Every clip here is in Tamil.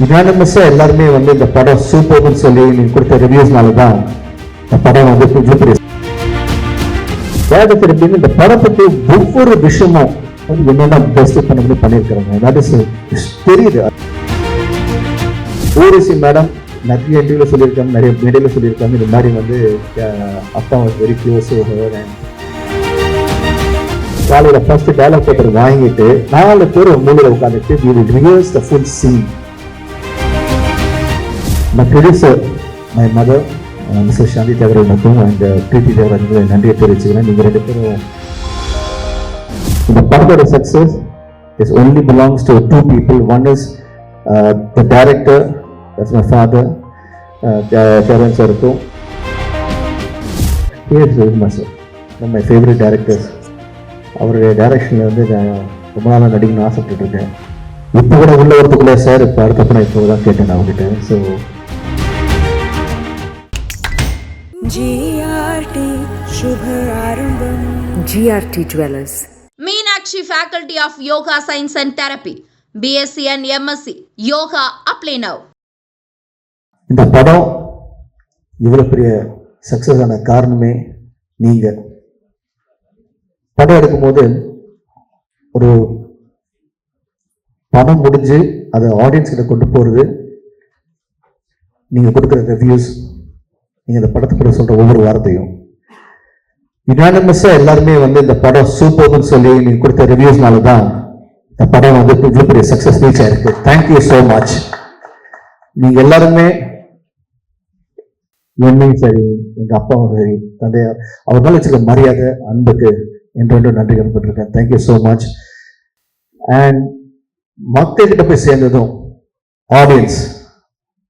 யுனானிமஸா எல்லாருமே வந்து இந்த படம் சூப்பர்னு சொல்லி நீங்க கொடுத்த ரிவ்யூஸ்னால தான் இந்த படம் வந்து இவ்வளவு பெரிய வேதத்திற்கு இந்த படத்துக்கு ஒவ்வொரு விஷயமும் வந்து என்னென்ன பெஸ்ட் பண்ணி பண்ணியிருக்கிறாங்க. தட் இஸ் தெரியுது. ஊர்வசி மேடம் நிறைய இன்டர்வியூல சொல்லியிருக்காங்க, நிறைய மீடியாவில் சொல்லியிருக்காங்க. இந்த மாதிரி வந்து அப்பா வெரி க்ளோஸ். காலையில ஃபர்ஸ்ட் டயலாக் பேப்பர் வாங்கிட்டு 4 பேர் மூலையில் உட்காந்துட்டு we will rehearse the full scene. My producer, my mother, Mrs. Shanti Thevaraj மற்றும் and Preeti Thevaraj நன்றியை தெரிவிச்சுக்கிறேன். நீங்க 2 பேரும் இந்த படத்தோட success is only belongs to 2 people. One is the director, that's my father, Terence Arko. He is one of my favorite directors. அவருடைய டைரக்ஷனில் வந்து நான் ரொம்ப நாளாக நடிக்கணும்னு ஆசைப்பட்டு இருக்கேன். இப்போ கூட உள்ள வரத்துக்குள்ளே சார் இப்போ அடுத்தப்ப நான் இப்போ தான் கேட்டேன் நான் அவங்ககிட்ட. So GRT Jewelers. Meenakshi Faculty of Yoga Science and Therapy, BSc and MSc Yoga. Apply now. இந்த படம் இவ்வளோ பெரிய சக்ஸஸ் ஆன காரணமே நீங்கள். படம் எடுக்கும்போது ஒரு படம் முடிஞ்சு அதை ஆடியன்ஸ் கிட்ட கொண்டு போகிறது, நீங்கள் கொடுக்குற ரிவ்யூஸ், நீங்கள் இந்த படத்துக்கு சொல்கிற ஒவ்வொரு வார்த்தையும் யுனானிமஸாக எல்லாருமே வந்து இந்த படம் சூப்பர்னு சொல்லி நீங்கள் கொடுத்த ரிவ்யூஸ்னால தான் இந்த படம் வந்து இவ்வளோ பெரிய சக்ஸஸ் ரீச் ஆயிருக்கு. Thank you so much. நீங்கள் எல்லாருமே என்னையும் சரி, எங்கள் அப்பாவும் சரி, தந்தையார் அவர் மேலே வச்சுருக்க மரியாதை, அன்புக்கு என்று நன்றி கண்டுபட்டிருக்கேன். Thank so much. அண்ட் மக்கள்கிட்ட போய் சேர்ந்ததும் ஆடியன்ஸ்,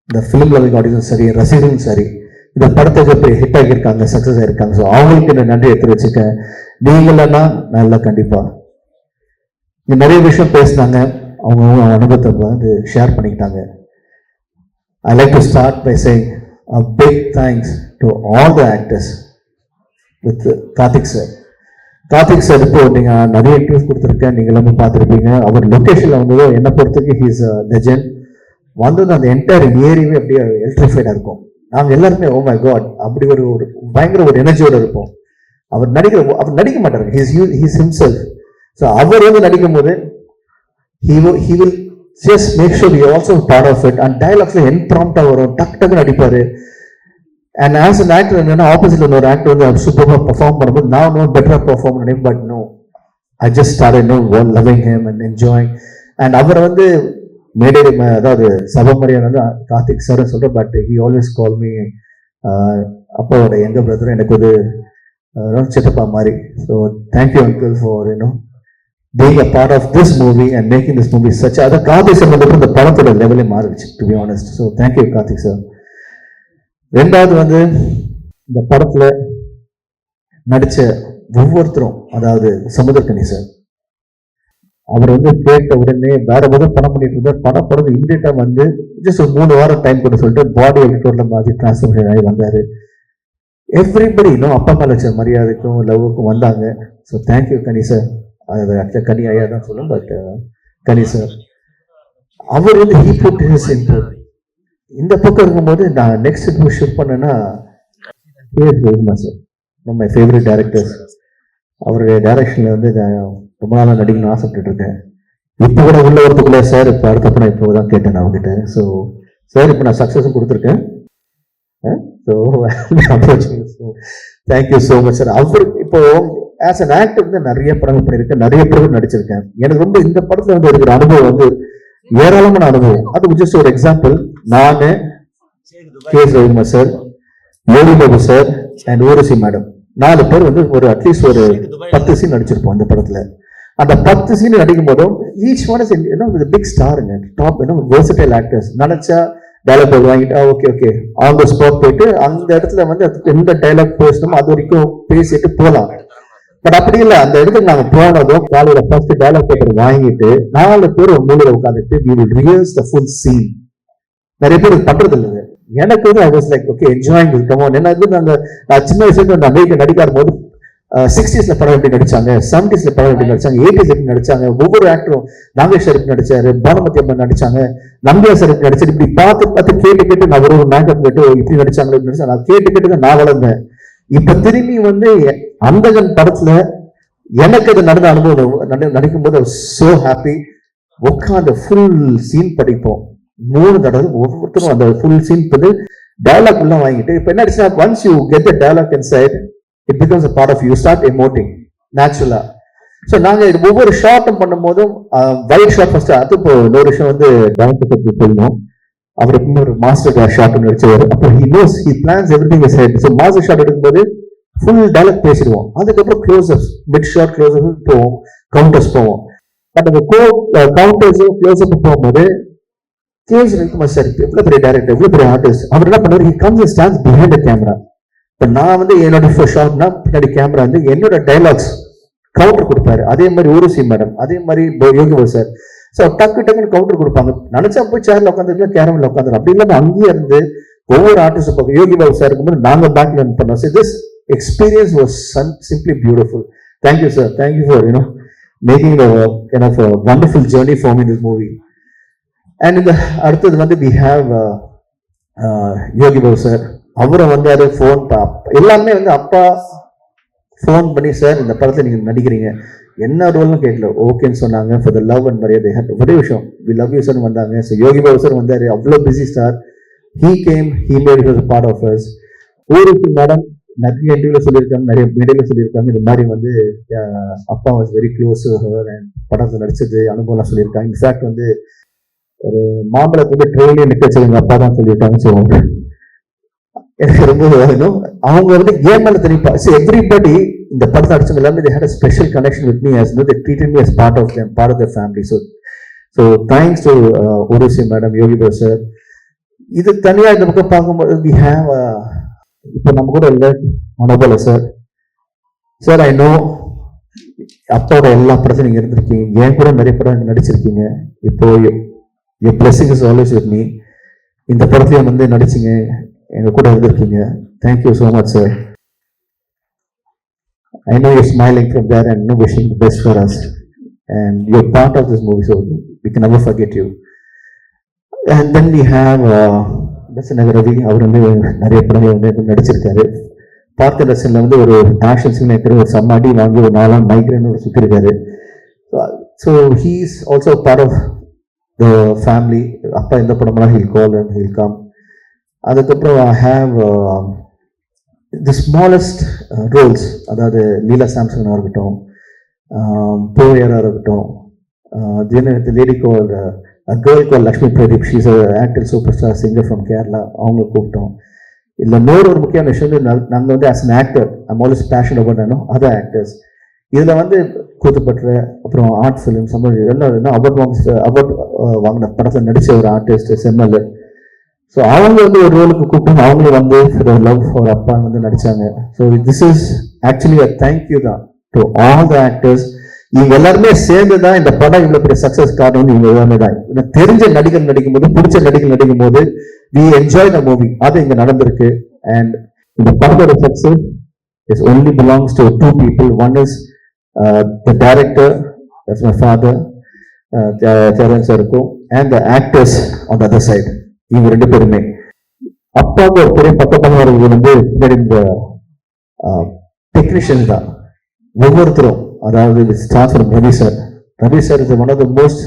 இந்த ஃபிலிம் லவிங் ஆடியன்ஸும் சரி, ரசிகர்களும் சரி, இந்த படத்துக்கு போய் ஹிட் ஆகியிருக்காங்க, சக்ஸஸ் ஆகியிருக்காங்க. ஸோ அவங்களுக்கு என்ன நன்றி எடுத்து வச்சுக்கேன். நீங்களா நல்லா கண்டிப்பாக இங்கே நிறைய விஷயம் பேசினாங்க, அவங்க அனுபவத்தை வந்து ஷேர் பண்ணிக்கிட்டாங்க. I like to start by saying a big thanks to all the actors with Karthik sir. Karthik sir இப்போ நீங்கள் நிறைய இன்டர்வியூஸ் கொடுத்துருக்கேன், நீங்கள் எல்லாமே பார்த்துருப்பீங்க. அவர் லொக்கேஷனில் வந்ததோ என்னை பொறுத்தக்கு ஹீஸ் லெஜண்ட். வந்தது அந்த என்டையர் ஏரியாவே அப்படியே எலக்ட்ரிஃபைடாக இருக்கும். நாங்கள் எல்லாருமே ஓ மை காட் அப்படி ஒரு பயங்கர ஒரு எனர்ஜியோடு இருப்போம். அவர் நடிக்க மாட்டார், ஹீஸ் ஹிம்செல்ஃப். ஸோ அவர் வந்து நடிக்கும் போது he will just make sure we are also part of it. And dialogues impromptu வரும், டக்கு நடிப்பாரு. And as an actor என்னன்னா ஆப்போசிட்ல ஒரு ஆக்டர் வந்து சூப்பராக பெர்ஃபார்ம் பண்ணும்போது நான் இன்னும் பெட்டராக பெர்ஃபார்ம் பண்ணேன். But no, I just started loving him and enjoying. And அவர் வந்து மேடை, அதாவது சபமரியாதை வந்து கார்த்திக் சார் சொல்கிறேன். But he always call me அப்பாவோட எங்க பிரதர், எனக்கு ஒரு சித்தப்பா மாதிரி. So thank you uncle for being a part of this movie and making this movie such a Karthik sir வந்து இந்த படத்தோட லெவலே மாறிடுச்சு, to be honest. So thank you Karthik sir. ரெண்டாவது வந்து இந்த படத்துல நடிச்ச ஒவ்வொருத்தரும், அதாவது சமுத்திரக்கனி சார், அவர் வந்து கேட்ட உடனே வேற ஏதாவது படம் பண்ணிட்டு இருந்தார். படம் இம்மிடியட்டா வந்து ஜஸ்ட் ஒரு 3 வாரம் டைம் கொடுத்து சொல்லிட்டு பாடி எலக்ட்ரோட்ல மாதிரி டிரான்ஸ்ஃபர்மேஷன் ஆகி வந்தாரு. எவ்ரிபடி அப்பா மேல வச்ச மரியாதைக்கும் லவ்வுக்கும் வந்தாங்க. ஸோ தேங்க்யூ கனி சார். அது ஆக்சுவலாக கனி ஐயா தான் சொல்லும், பட் கனி சார் அவர் வந்து ஹீ புட் ஹிஸ் இன்புட். இந்த பக்கம் இருக்கும்போது நான் நெக்ஸ்ட் ஷூட் பண்ணேன்னா சார், மை ஃபேவரட் டைரக்டர்ஸ். அவருடைய டைரக்ஷனில் வந்து நான் ரொம்ப நாளாக நடிக்கணும்னு ஆசைப்பட்டு இருக்கேன். இப்போ கூட உள்ள வரத்துக்குள்ளே சார் இப்போ அடுத்தப்ப நான் இப்போ தான் கேட்டேன் அவங்ககிட்ட. ஸோ சார் இப்போ நான் சக்ஸஸும் கொடுத்துருக்கேன். ஸோ தேங்க்யூ ஸோ மச் சார். அவர் இப்போ ஆஸ் அன் ஆக்டர் வந்து நிறைய படங்கள் பண்ணியிருக்கேன், நிறைய படங்கள் நடிச்சிருக்கேன். எனக்கு ரொம்ப இந்த படத்துல வந்து இருக்கிற அனுபவம் வந்து ஏராளமான அனுபவம். அது ஜஸ்ட் ஒரு எக்ஸாம்பிள். நானு, K Ravikumar sir, Yogi Babu sir and Urvashi madam 4 பேர் வந்து ஒரு அட்லீஸ்ட் ஒரு 10 சீன் நடிச்சிருப்போம் அந்த படத்துல. அந்த 10 சீன் நடிக்கும் போதும் ஈச் ஒன் இஸ் பிக் ஸ்டாருங்க, டாப் வெர்சடைல் ஆக்டர்ஸ். நினைச்சா டைலாக் வாங்கிட்டா ஓகே ஆன் த ஸ்பாட் போயிட்டு அந்த இடத்துல வந்து எந்த டைலாக் பேசணுமோ அது வரைக்கும் பேசிட்டு போகலாம். பட் அப்படி இல்லை, அந்த இடத்துக்கு நாங்கள் போனதும் காலையில ஃபர்ஸ்ட் டைலாக் பேப்பர் வாங்கிட்டு 4 பேர் ஒரு மூலையில உட்காந்துட்டு we will rehearse the full scene. நிறைய பேர் பண்றது இல்லை. எனக்கு வந்து I was like okay enjoying this, come on. ஏன்னா நான் சின்ன வயசுல அந்த அமெரிக்கா நடிக்காத போது 60s படம் எப்படி நடிச்சாங்க, 70s படம் எப்படி நடிச்சாங்க, 80s எப்படி நடிச்சாங்க, ஒவ்வொரு ஆக்டரும் நாகேஷ் சார் நடிச்சாரு, பானுமதி அம்மா நடிச்சாங்க, நம்பியா சார் நடிச்சாரு, இப்படி பார்த்து கேட்டு நான் ஒரு மேக்கப் கேட்டு இப்படி நடிச்சாங்க நடிச்சாங்க, நான் கேட்டு நான் வளர்ந்தேன். இப்ப திரும்பி வந்து அந்தகன் படத்துல எனக்கு அது நடந்த அனுபவம் நடிக்கும் போது சோ ஹாப்பி. உட்காந்து ஃபுல் சீன் படிப்போம் 3 தடவை, ஒவ்வொருத்தரும் அந்த ஃபுல் சீன் வந்து டயலாக் எல்லாம் வாங்கிட்டு, இப்ப என்ன ஆச்சுன்னா once you get the dialogue inside it becomes a part of you, start emoting naturally. So நாங்க ஒவ்வொரு ஷார்ட்டும் பண்ணும் போதும் வைட் ஷார்ட் ஃபர்ஸ்ட், அது இப்போ இன்னொரு விஷயம் வந்து டேரக்டர் பத்தி சொல்லணும். அவருக்கு இன்னொரு மாஸ்டர் ஷார்ட் நடிச்சவர். அப்போ he knows, he plans everything is head. So master short எடுக்கும்போது ஃபுல் டயலாக் பேசிடுவோம், அதுக்கப்புறம் க்ளோஸ்அப்ஸ், மிட் ஷார்ட் க்ளோஸ்அப் போவோம், கவுண்டர்ஸ் போவோம். பட் அந்த கவுண்டர்ஸ் க்ளோஸ்அப் போகும்போது கேஎஸ் ரவிக்குமார் சார் எவ்வளவு பெரிய டைரக்டர், எவ்வளவு பெரிய ஆர்டிஸ்ட், அவர் என்ன பண்ணுவார், he comes and stands behind the camera. இப்போ நான் வந்து என்னோட ஷார்ட்னா பின்னாடி கேமரா வந்து என்னோட டைலாக்ஸ் கவுண்டர் கொடுப்பாரு. அதே மாதிரி ஊருசி மேடம், அதே மாதிரி யோகிபாபு சார். ஸோ டக்குன்னு கவுண்டர் கொடுப்பாங்க. நினைச்சா போய் சேர்ல உட்காந்துருக்கலாம், கேரமில் உட்காந்துரும். அப்படி இல்லாமல் அங்கேயே இருந்து ஒவ்வொரு ஆர்டிஸ்ட் பார்க்க யோகிபாபு சார் இருக்கும்போது நாங்கள் பேக்ல ரன் பண்ணோம். So this experience was simply beautiful. Thank you sir, thank you for making the kind of a wonderful journey for me in this movie. And இந்த அடுத்தது வந்து we have யோகிபாபு சார். அவரை வந்தாரு, ஃபோன் எல்லாமே வந்து அப்பா ஃபோன் பண்ணி சார் இந்த படத்துல நீங்க நடிக்கிறீங்க, என்ன ரோல்னு கேட்கல, ஓகேன்னு சொன்னாங்க. ஃபார் த லவ் அண்ட் மரியாதை ஒரே விஷயம், வி லவ் யூ சார் வந்தாங்க. ஸோ யோகிபாபு சார் வந்தாரு, அவ்வளோ busy star. He came, he made it was part of us. ஊருக்கு மேடம் நிறைய இன்டர்வியூல சொல்லியிருக்காங்க, நிறைய மீடியால சொல்லியிருக்காங்க, இந்த மாதிரி வந்து அப்பா வாஸ் வெரி க்ளோஸ் அண்ட் படத்தில் நடிச்சது அனுபவம்லாம் சொல்லியிருக்காங்க. இன்ஃபேக்ட் வந்து ஒரு மாம்பழத்துக்கு ட்ரெயினே நிற்க வச்சது அப்பா தான் சொல்லியிருக்காங்க. ஸோ எனக்கு ரொம்ப வேணும். அவங்க வந்து கேம் மேல தெரியுப்பா. எவ்ரிபடி இந்த படத்தை அடிச்சவங்க எல்லாமே they had a special connection with me, as they treated me as part of them, part of their family. So thanks to Urvashi madam, Yogi Babu sir. இது தனியா இந்த பக்கம் பார்க்கும்போது we have இப்போ நம்ம கூட இல்லை Manobala sir. Sir I know அப்பாவோட எல்லா படத்தையும் நீங்க இருந்திருக்கீங்க, ஏன் கூட நிறைய படம் நடிச்சிருக்கீங்க. இப்போ your blessing is always with me. இந்த படத்தையும் வந்து நடிச்சிங்க, எங்க கூட இருந்திருக்கீங்க. Thank you so so sir. I know you're smiling from there and wishing the best for us, and you're part of this movie, so we can never forget you. And then we have Ravi. அவர் வந்து நிறைய படங்கள் வந்து நடிச்சிருக்காரு. பார்த்த லட்சன்ல வந்து ஒரு ஆக்ஷன் சீன் எடுத்து ஒரு சம்மாடி வாங்கி ஒரு 4 மைக்ரேன் சுற்றி இருக்காரு. So he is also part of the family. அப்பா எந்த படம்லாம் he'll call and he'll come. அதுக்கப்புறம் I have the smallest roles, அதாவது லீலா சாம்சனாக இருக்கட்டும், போயராக இருக்கட்டும், lady call girl call Lakshmi Pradeep, she's actor super star singer from Kerala, அவங்க கூப்பிட்டோம். இல்லை ஒரு முக்கியமான விஷயம் வந்து நாங்கள் வந்து as an actor I'm always passion about other actors. இதில் வந்து கூத்துப்பற்ற, அப்புறம் ஆர்ட் ஃபிலிம் சம்பவம் எல்லாம் அவார்ட் வாங்கின படத்தில் நடித்த ஒரு ஆர்டிஸ்ட் செம்மல். ஸோ அவங்க வந்து ஒரு ரோலுக்கு கூப்பிட்டு அவங்களும் வந்து லவ் ஃபார் அப்பா வந்து நடிச்சாங்க. So this is actually a thank தான் டு ஆல் த ஆக்டர்ஸ். இவங்க எல்லாருமே சேர்ந்து தான் இந்த படம் இவ்வளோ பெரிய சக்ஸஸ் காரணம் வந்து இவங்க எல்லாமே தான். தெரிஞ்ச நடிகர் நடிக்கும் போது, பிடிச்ச நடிகர் நடிக்கும் போது we enjoy the movie. அது இங்க நடந்திருக்கு. And இந்த படத்தோட success is only belongs to 2 people. One is the director, that's my father, Charan Sarko, and the actors on the other side. இவங்க 2 பேருமே. அப்பாவுக்கு ஒரு பெரிய பக்கத்தவர்கள் வந்து இந்த டெக்னீஷியன் தான் ஒவ்வொருத்தரும். அதாவது start from Ravi sir. Ravi sir is one of the most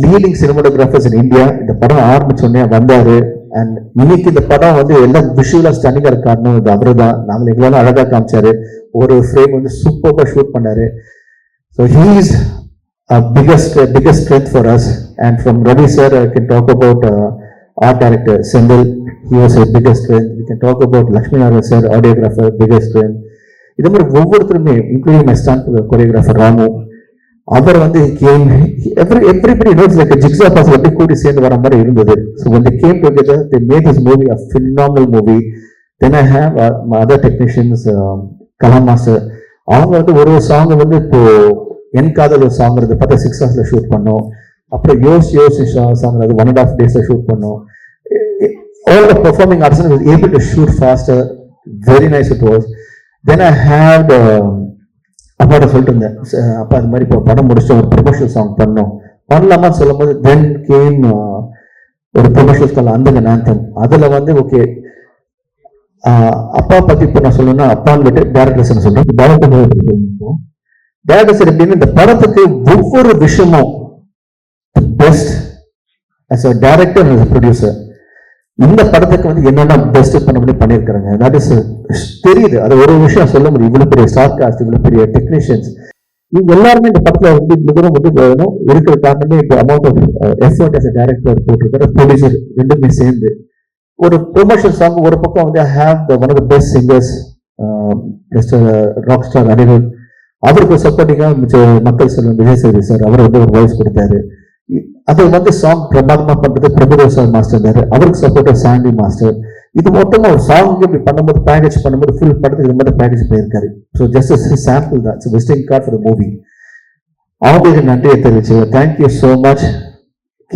leading cinematographers in India. இந்த படம் ஆரம்பிச்சோடனே வந்தாரு. அண்ட் இன்னைக்கு இந்த படம் வந்து எல்லாம் விஷுவலா ஸ்டன்னிங்கா இருக்காருன்னு இது அவரு தான். நாங்கள் எங்களாலும் அழகா காமிச்சாரு. ஒரு ஃப்ரேம் வந்து சூப்பராக ஷூட் பண்ணாரு. So he is biggest strength for us. And from Ravi sir, I can talk about art director Sendil. He was a biggest strength. We can talk about Lakshmi Narayan sir, audiographer, biggest strength. இது மாதிரி ஒவ்வொருத்தருமே, including my stunt choreographer Ramu, அவர் வந்து came, everybody knows like a jigsaw puzzle அப்படி கூடி சேர்ந்து வர மாதிரி இருந்தது. So when they came together, they made this movie a phenomenal movie. Then I have my other technicians, Kalam master. அவங்க வந்து ஒரு சாங் வந்து இப்போ என் காதல் ஒரு சாங் இருந்து பார்த்தா 6 hours ஷூட் பண்ணோம். அப்புறம் யோஸ் சாங் அது 1.5 days ஷூட் பண்ணோம். All the performing artists was able to shoot faster. Very nice it was. Then I had அப்பாட்ட சொல்லிட்டு இருந்தேன், அப்பா இந்த மாதிரி இப்போ படம் முடிச்சுட்டு ஒரு ப்ரொமோஷனல் சாங் பண்ணலாமான்னு சொல்லும் போது தென் கேம் ஒரு ப்ரொமோஷனல் சாங் அந்த நாந்தம். அதில் வந்து ஓகே அப்பா பற்றி இப்போ நான் சொல்லணும்னா அப்பான்னு விட்டு டேரக்டர்ஸ் சொல்கிறேன். டேரக்டர்ஸ் எப்படின்னு இந்த படத்துக்கு ஒவ்வொரு விஷயமும் best as a director and as a producer இந்த படத்துக்கு வந்து என்னென்ன பெஸ்ட் பண்ண முடியும் பண்ணியிருக்காங்க. தட் இஸ் தெரியுது. அது ஒரு விஷயம் சொல்ல முடியும். இவ்வளவு பெரிய ஸ்டார் காஸ்ட், இவ்வளவு பெரிய டெக்னீஷியன்ஸ், இவங்க எல்லாருமே இந்த படத்துல வந்து மிகவும் வந்து வேணும் இருக்கிற காரணமே இப்போ amount of effort as a director போட்டிருக்கிற ப்ரொடியூசர் ரெண்டுமே சேர்ந்து ஒரு ப்ரொமோஷன் சாங். ஒரு பக்கம் வந்து I have one of the best singers mister rock star Anirudh, அவருக்கு சப்போர்ட்டிங்காக மக்கள் செல்வம் விஜய் சேதுபதி சார் அவர் வந்து ஒரு வாய்ஸ் கொடுத்தாரு. அது வந்து சாங் பிரமாதமா பண்றது பிரபுதேவ் சார் மாஸ்டர் இருந்தாரு, அவருக்கு சப்போர்ட்டர் சாண்டி மாஸ்டர். இது மொத்தமா ஒரு சாங் இப்படி பண்ணும்போது பேக்கேஜ் பண்ணும்போது ஃபுல் படத்துக்கு இது மாதிரி பேக்கேஜ் போயிருக்காரு. ஸோ ஜஸ்ட் சாம்பிள் தான், visiting card for the movie. அவங்களுக்கு நன்றியை தெரிவிச்சு தேங்க்யூ ஸோ மச்.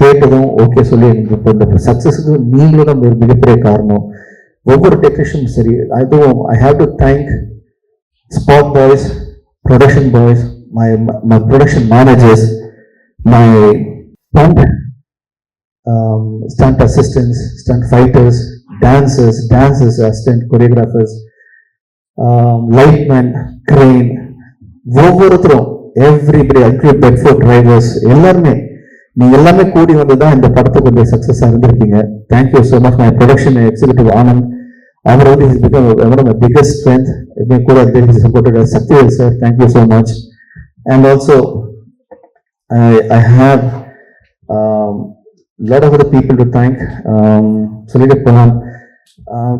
கேட்டதும் ஓகே சொல்லி எனக்கு இந்த சக்சஸுக்கு நீங்களும் தான் ஒரு மிகப்பெரிய காரணம். ஒவ்வொரு டெக்னீஷியனும் சரி, அதுவும் I have to thank spot boys, production boys, my production managers, my stunt assistants, stunt fighters, dancers, assistant choreographers, lightmen, crane, ஒவ்வொருத்தரும் everybody, including Bedford drivers, எல்லாருமே நீங்க எல்லாமே கூடி வந்து தான் இந்த படத்துக்கு வந்து சக்சஸா இருந்திருக்கீங்க. Thank you so much. My production executive Anand, அவர் வந்து is become one of my biggest strength. எப்பவுமே கூட supported Sathyavel sir, thank you so much. And also I have lot of other people to thank. Solid Pranam.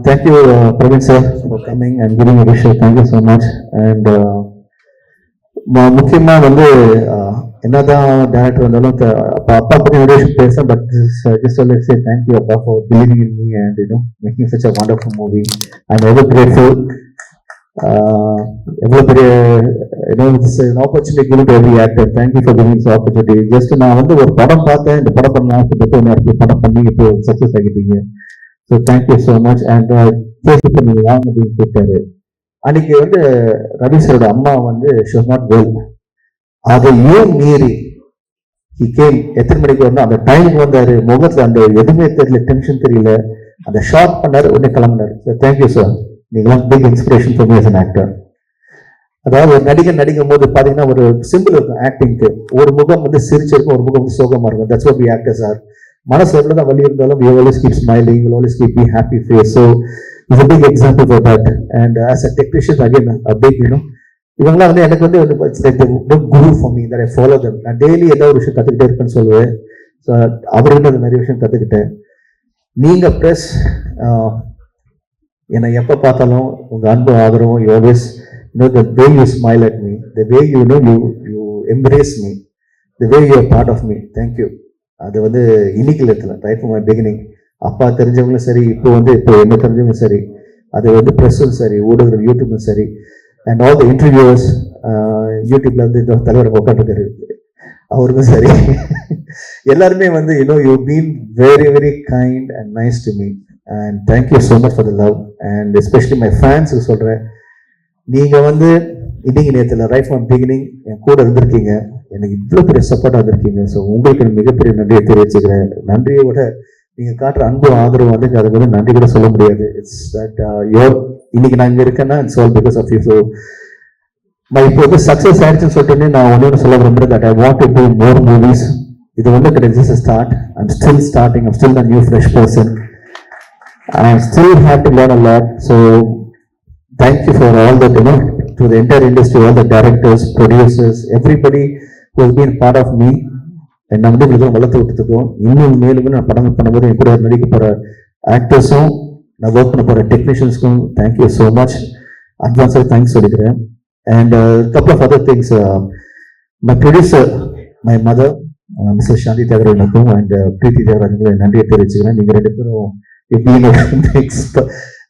Thank you, Praveen sir, for coming and giving a wish. Thank you so much. And முக்கியமா வந்து என்னதான் டேரக்டர் வந்தாலும் அப்பா பத்தி நிறைய விஷயம் பேச, but just to say thank you அப்பா for believing in me and making such a wonderful movie. I'm ever grateful. எவ்வளவு பெரிய opportunity given to every actor. Thank you for giving this opportunity. Just நான் வந்து ஒரு படம் பார்த்தேன், இந்த படம் பண்ண ஆசைப்பட்டு படம் பண்ணி இப்போ சக்சஸ் ஆகிட்டீங்க. So thank so much. Much and வாங்க அப்படின்னு கூப்பிட்டாரு. அன்னைக்கு வந்து ரவி சரோட அம்மா வந்து she was not well. அதையும் மீறி he came. எத்தனை மணிக்கு வரணும் அந்த டைமுக்கு வந்தாரு. முகத்துல அந்த எதுவுமே தெரியல, டென்ஷன் தெரியல, அந்த ஷார்ட் பண்ணாரு, உடனே கிளம்பினாரு. So thank you sir. நீங்களாம் big inspiration for me as an actor. அதாவது ஒரு நடிக்கும் போது பாத்தீங்கன்னா ஒரு சிம்பிள் இருக்கும் ஆக்டிங்க்கு. ஒரு முகம் வந்து சிரிச்சிருக்கும், ஒரு முகம் வந்து சோகமா இருக்கும். That's what we actors are. மனசு எவ்வளவுதான் வலி இருந்தாலும் we always keep smiling, we always keep be happy face. So it's a big example for that. And as a technician again a big இவங்களாம் வந்து எனக்கு வந்து it's like the guru for me that I follow them. நான் டெய்லி ஏதோ ஒரு விஷயம் கத்துக்கிட்டே இருப்பேன்னு சொல்லுவேன். ஸோ அவர்கிட்ட நிறைய விஷயம் கத்துக்கிட்டேன். நீங்க ப்ளஸ் என்னை எப்போ பார்த்தாலும் உங்க அன்பு ஆதரவும், you always the way you smile at me, the way you embrace me, the way you are part of me. Thank you. அது வந்து இன்னைக்கு இடத்துல ரைட் ஃப்ரம் மை பிகினிங். அப்பா தெரிஞ்சவங்களும் சரி, இப்போ என்ன தெரிஞ்சவங்களும் சரி, அது வந்து ப்ரெஸ்ஸும் சரி, ஊடகங்கள் யூடியூப்லும் சரி, அண்ட் ஆல் த இன்டர்வியூவர்ஸ் யூடியூப்ல வந்து இந்த தலைவர் உட்காந்துருக்காரு அவருக்கும் சரி, எல்லாருமே வந்து you been very very kind and nice to me. And thank you so much for the love, and especially my fans க்கு சொல்றேன். நீங்க வந்து இன்னைக்கு நேரத்தில் ரைட் ஃப்ரம் பிகினிங் என் கூட இருந்திருக்கீங்க, எனக்கு இவ்வளவு பெரிய சப்போர்ட்டா இருந்திருக்கீங்க. ஸோ உங்களுக்கு மிகப்பெரிய நன்றியை தெரிவிச்சுக்கிறேன். நன்றியை விட நீங்க காட்டுற அன்பு ஆதரவு வந்து அதுக்கு வந்து நன்றி கூட சொல்ல முடியாது. இட்ஸ் தட் யோர் இன்னைக்கு நான் இங்க இருக்கேன்னா it's all because of you. So நான் இப்போ வந்து சக்ஸஸ் ஆயிடுச்சுன்னு சொல்லிட்டு நான் ஒன்று சொல்ல விரும்புறேன். That I want to do more movies. இது வந்து கிடையாது start. I'm still starting. I'm still a new fresh person. I still have to learn a lot. So thank you for all that, to the entire industry, all the directors, producers, everybody who has been part of me. என்னை வந்து உங்களுக்கு வளர்த்து விட்டுருக்கோம். இன்னும் மேலும் நான் படங்கள் பண்ணும்போது என் கூட நடிக்க போகிற ஆக்டர்ஸும், நான் ஒர்க் பண்ண போகிற டெக்னீஷியன்ஸ்க்கும் தேங்க்யூ ஸோ மச். அட்வான்ஸாக தேங்க்ஸ் சொல்லிக்கிறேன். And couple of other things. My producer, my mother, Mrs. Shanti Thiagarajanuக்கும் and Preeti Thiagarajanuக்கும் நன்றியை தெரிவிச்சுக்கிறேன். நீங்கள் ரெண்டு பேரும்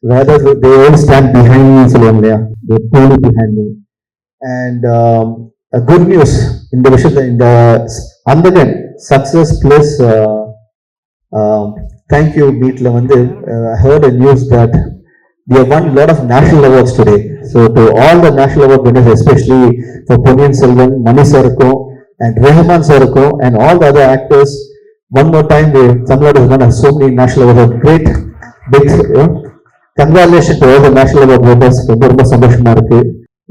whether they all stand behind me, they pull behind me. And a good news in the Andagan success plus thank you meet la I heard a news that we have won a lot of national awards today. So to all the national award winners, especially for Ponniyin Selvan, Mani Sirukku, and Rahman Sirukku, and all the other actors, one more time, Tamil Nadu has won so many national awards. Great, big, congratulations to all the national award winners. ரொம்ப சந்தோஷமா இருக்கு.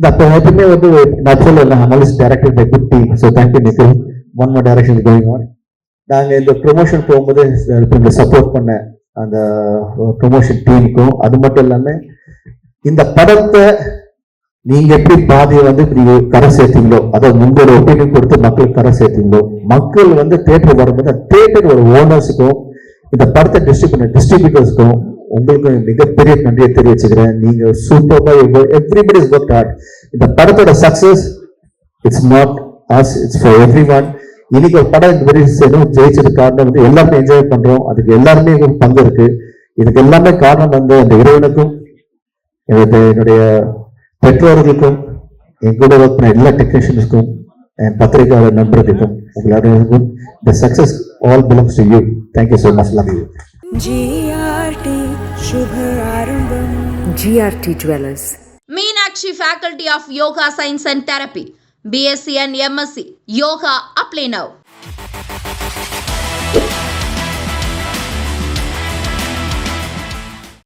அப்போ எப்பவுமே வந்து நான் சொல்லல, analyst director by good team. So thank you Nikhil. One more direction going on. நாங்கள் இந்த ப்ரொமோஷன் போகும்போது சப்போர்ட் பண்ண அந்த ப்ரொமோஷன் டீமுக்கும், அது மட்டும் இல்லாமல் இந்த படத்தை நீங்க எப்படி பாதியை வந்து இப்படி கரை சேர்த்தீங்களோ, அதாவது உங்களோட ஒப்பீனியன் கொடுத்து மக்களுக்கு கரை சேர்த்தீங்களோ, மக்கள் வந்து தேட்டர் வரும்போது தேட்டர் ஒரு ஓனர்ஸுக்கும் இந்த படத்தை டிஸ்ட்ரிபியூட்டர்ஸ்க்கும் உங்களுக்கு மிகப்பெரிய நன்றியை தெரிவிச்சுக்கிறேன். நீங்க சூப்பர்பா எவ்ரிபடி இஸ் ஒர்க் ஹார்ட். இந்த படத்தோட success it's not us, it's for everyone. இன்னைக்கு ஒரு படம் இந்த மாதிரி ஜெயிச்சது காரணம் வந்து எல்லாருமே என்ஜாய் பண்றோம், அதுக்கு எல்லாருமே பங்கு இருக்கு. இதுக்கு எல்லாமே காரணம் வந்து அந்த இறைவனுக்கும், என்னுடைய பெற்றோர்களுக்கும், என் கூட ஒர்க் பண்ண எல்லா டெக்னீஷியன்ஸுக்கும், என் பத்திரிகையாளர் நண்பர்களுக்கும், எல்லாருக்கும் the success all belongs to you. Thank you so much. Love you. GRT Shubharambam. GRT Jewelers. Meenakshi Faculty of Yoga Science and Therapy, BSc and MSc, Yoga, apply now.